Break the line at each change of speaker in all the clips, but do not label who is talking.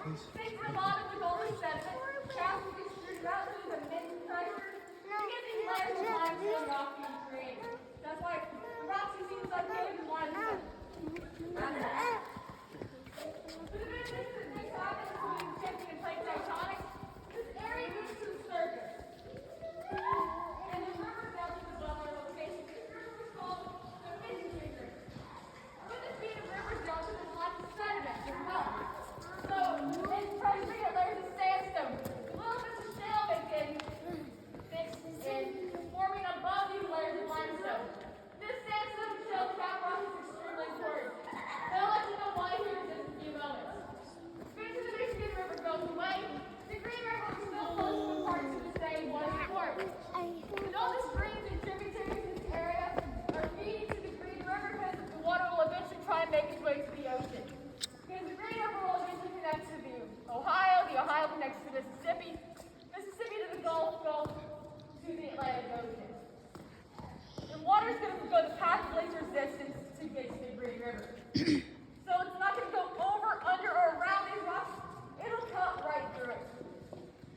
Think for a lot of the golden sediment, calcium gets extruded out through the mid pressure to get these layers of limestone rock being created. That's why the rocks you see inside caves are limestone. For the big things that things happen, including shifting and plate tectonics, this area moves to the surface. And the river down to the bottom location. This river is called the Mississippi River. With this being a river delta, there's lots of sediment as well. So, in presently, layers of sandstone. Little bits of shale mixed in, forming above these layers of limestone. This sandstone shale cap rock is extremely important. And I'll let you know why here in just a few moments. Because the Michigan River goes away, the Green River is still close to the parts of the state was before. And all the streams and tributaries in this area are feeding to the Green River because the water will eventually try and make its way to the ocean. Because the Green River will eventually connect to the Ohio connects to Mississippi to the Gulf to the Atlantic Ocean. And water is going to go the path of least resistance to get to the Green River. So it's not going to go over, under, or around these rocks. It'll cut right through it.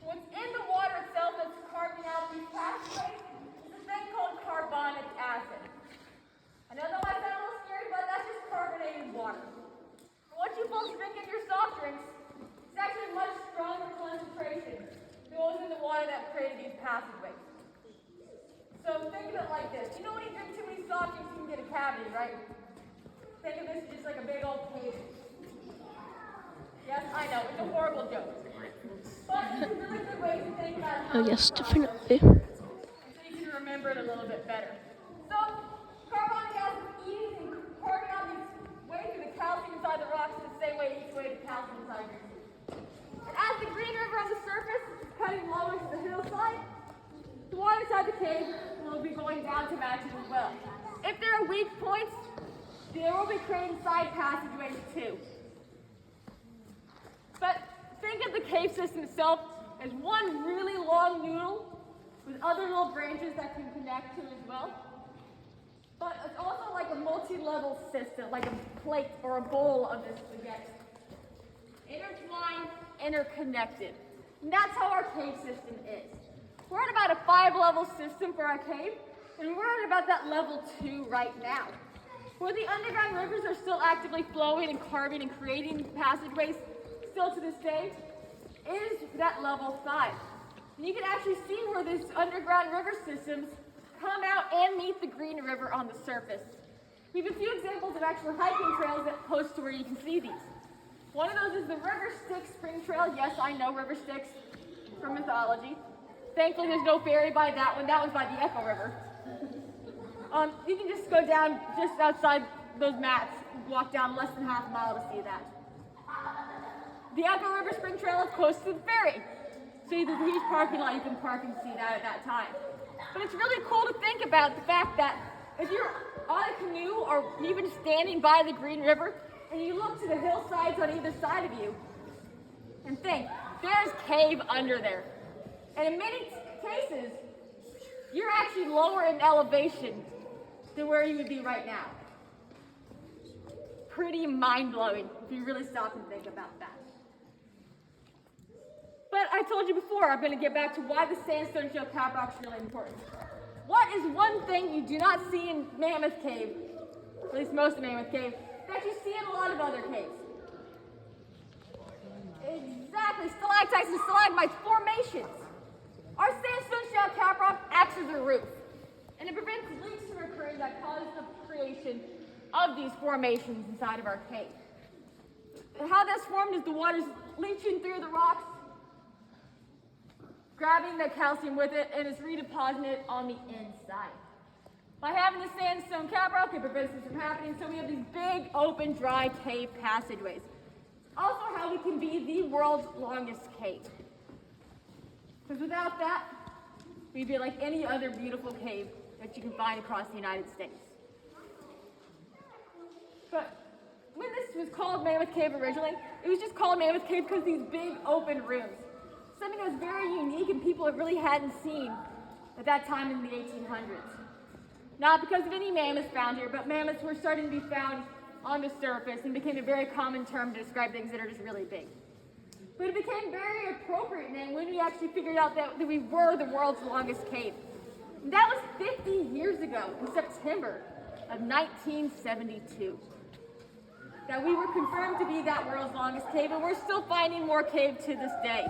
What's in the water itself that's carving out these pathways is a thing called carbonic acid. I know that might sound a little scary, but that's just carbonated water. What you folks drink in your soft drinks is actually a much stronger concentration than what was in the water that created these passageways. So think of it like this. You know when you drink too many soft drinks, you can get a cavity, right? Think of this just like a big old cave. Yes, I know, it's a horrible joke. But it's a really good way to think about how
Yes, definitely.
so you can remember it a little bit better. So, carbonic acid eats and carving out these way through the calcium inside the rocks the same way it eats away the calcium inside your teeth. And as the Green River on the surface is cutting lower to the hillside, the water inside the cave will be going down to match it as well. If there are weak points, there will be creating side passageways too. But think of the cave system itself as one really long noodle with other little branches that can connect to it as well. But it's also like a multi-level system, like a plate or a bowl of this spaghetti. Intertwined, interconnected. And that's how our cave system is. We're at about a 5-level system for our cave, and we're at about that level 2 right now. Where the underground rivers are still actively flowing and carving and creating passageways, still to this day, is that level 5. And you can actually see where these underground river systems come out and meet the Green River on the surface. We have a few examples of actual hiking trails that close to where you can see these. One of those is the River Styx Spring Trail. Yes, I know River Styx from mythology. Thankfully, there's no ferry by that one. That was by the Echo River. You can just go down just outside those mats, walk down less than half a mile to see that. The Echo River Spring Trail is close to the ferry. So there's a huge parking lot you can park and see that at that time. But it's really cool to think about the fact that if you're on a canoe or even standing by the Green River and you look to the hillsides on either side of you and think, there's cave under there. And in many cases, you're actually lower in elevation than where you would be right now. Pretty mind-blowing if you really stop and think about that. But I told you before, I'm going to get back to why the sandstone shale cap rock is really important. What is one thing you do not see in Mammoth Cave, at least most of Mammoth Cave, that you see in a lot of other caves? Exactly, stalactites and stalagmites, formations. Our sandstone shale cap rock acts as a roof, and it prevents leaks from occurring that cause the creation of these formations inside of our cave. How that's formed is the water's leaching through the rocks, grabbing the calcium with it, and it's redepositing it on the inside. By having the sandstone cap rock, it prevents this from happening, so we have these big, open, dry cave passageways. It's also how we can be the world's longest cave. Because without that, we'd be like any other beautiful cave that you can find across the United States. But when this was called Mammoth Cave originally, it was just called Mammoth Cave because these big open rooms. Something that was very unique and people really hadn't seen at that time in the 1800s. Not because of any mammoths found here, but mammoths were starting to be found on the surface and became a very common term to describe things that are just really big. But it became very appropriate then when we actually figured out that we were the world's longest cave. And that was 50 years ago, in September of 1972. That we were confirmed to be that world's longest cave, and we're still finding more cave to this day.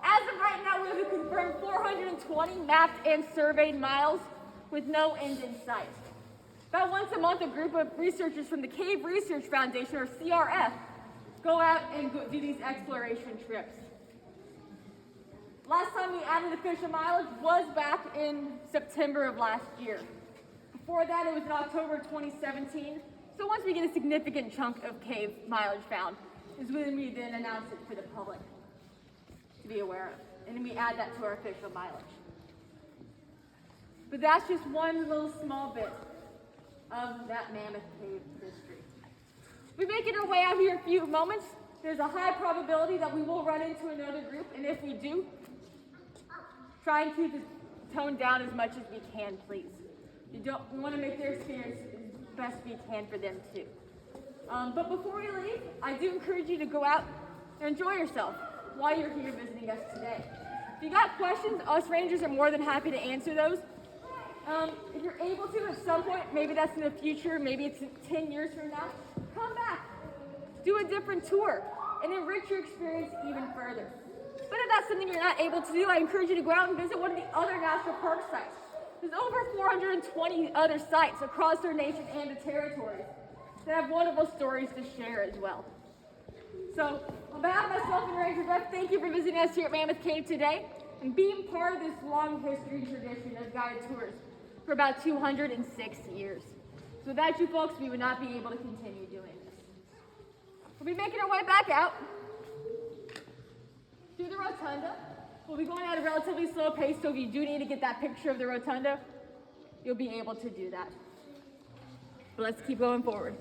As of right now, we have confirmed 420 mapped and surveyed miles with no end in sight. About once a month, a group of researchers from the Cave Research Foundation, or CRF, go out and do these exploration trips. Last time we added official mileage was back in September of last year. Before that, it was in October 2017. So once we get a significant chunk of cave mileage found, is when we then announce it for the public to be aware of. And then we add that to our official mileage. But that's just one little small bit of that Mammoth Cave history. We're making our way out here in a few moments. There's a high probability that we will run into another group, and if we do, try and keep the tone down as much as we can, please. We want to make their experience as best we can for them too. But before we leave, I do encourage you to go out and enjoy yourself while you're here visiting us today. If you got questions, us rangers are more than happy to answer those. If you're able to at some point, maybe that's in the future, maybe it's 10 years from now, come back, do a different tour, and enrich your experience even further. But if that's something you're not able to do, I encourage you to go out and visit one of the other national park sites. There's over 420 other sites across our nation and the territories that have wonderful stories to share as well. So, on behalf of myself and Ranger Jeff, thank you for visiting us here at Mammoth Cave today and being part of this long history and tradition of guided tours for about 206 years. So without you folks, we would not be able to continue doing this. We'll be making our way back out through the rotunda. We'll be going at a relatively slow pace, so if you do need to get that picture of the rotunda, you'll be able to do that. But let's keep going forward.